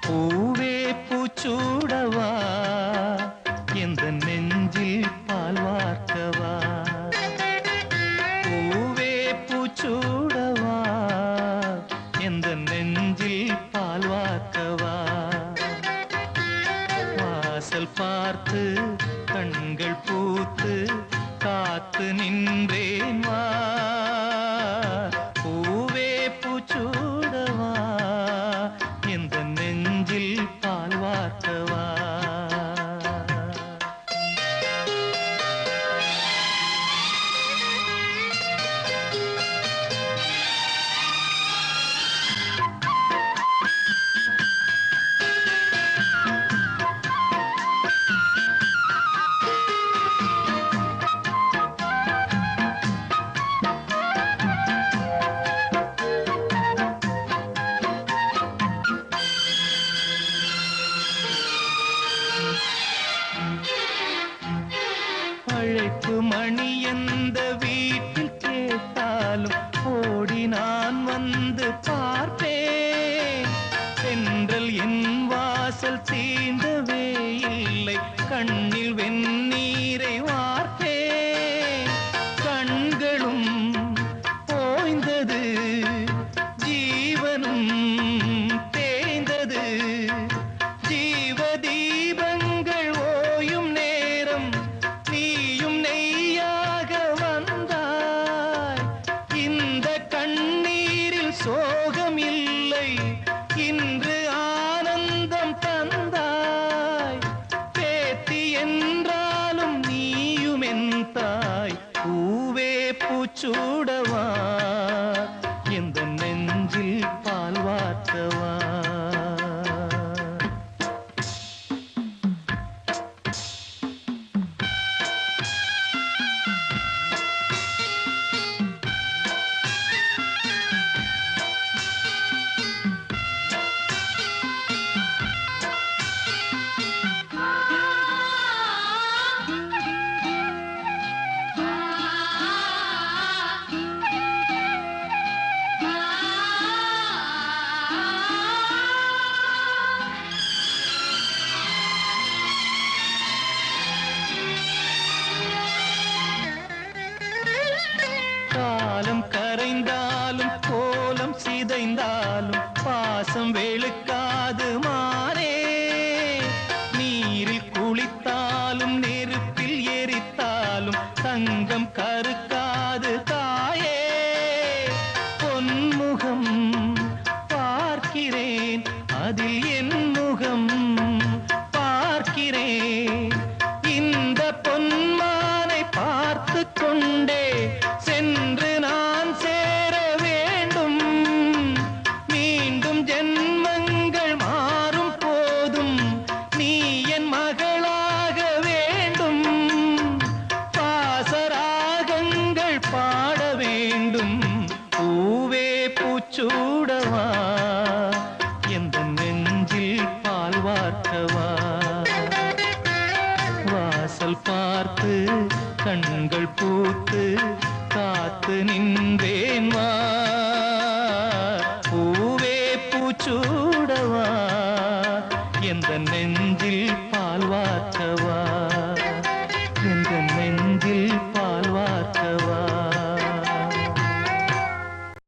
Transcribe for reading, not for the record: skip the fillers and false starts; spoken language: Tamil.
பூவே பூச்சூடவா எந்த நெஞ்சில் பால் வார்க்கவா பூவே பூச்சூடவா எந்த நெஞ்சில் பால் வார்க்கவா வாசல் பார்த்து கண்கள் பூத்து காத்து நின்றேன் வா பூவே பூச்சூடவா எந்த நெஞ்சில் பால் வார்க்கவா அழைப்பு மணி எந்த வீட்டில் கேட்டாலும் ஓடி நான் வந்து பார்ப்பேன் சென்றல் என் வாசல் தீண்டவே இல்லை கண்ணில் வெந்நீரை வார்ப்பேன் கண்களும் ஓய்ந்தது ஜீவனும் தேய்ந்தது ஜீவ தீபங்கள் ஓயும் நேரம் நீயும் நெய்யாக வந்தாய் இந்த கண்ணீரில் சோகம் இல்லை இன்று ஆனந்தம் தந்தாய் பேத்தி என்றாலும் நீயும் என் தாய் பூவே பூச்சூடவா எந்த நெஞ்சில் பால் வார்க்கவா காலம் கரைந்தாலும் கோலம் சிதைந்தாலும் பாசம் வெளுக்காது மாறே நீரில் குளித்தாலும் நெருப்பில் எரித்தாலும் தங்கம் கருக்காது தாயே பொன்முகம் பார்க்கிறேன் அதில் என் முகம் பார்க்கிறேன் இந்த பொன்மானை பார்த்து கொண்டே சென்று நான் சேர வேண்டும் மீண்டும் ஜென்மங்கள் மாறும் போதும் நீ என் மகளாக வேண்டும் பாசராகங்கள் பாட வேண்டும் பூவே பூச்சூடவா எந்த நெஞ்சில் பால் வார்க்கவா வாசல் பார்த்து கண்கள் பூத்து காத்து நின்றேன் வா பூவே பூச்சூடவா எந்த நெஞ்சில் பால் வார்க்கவா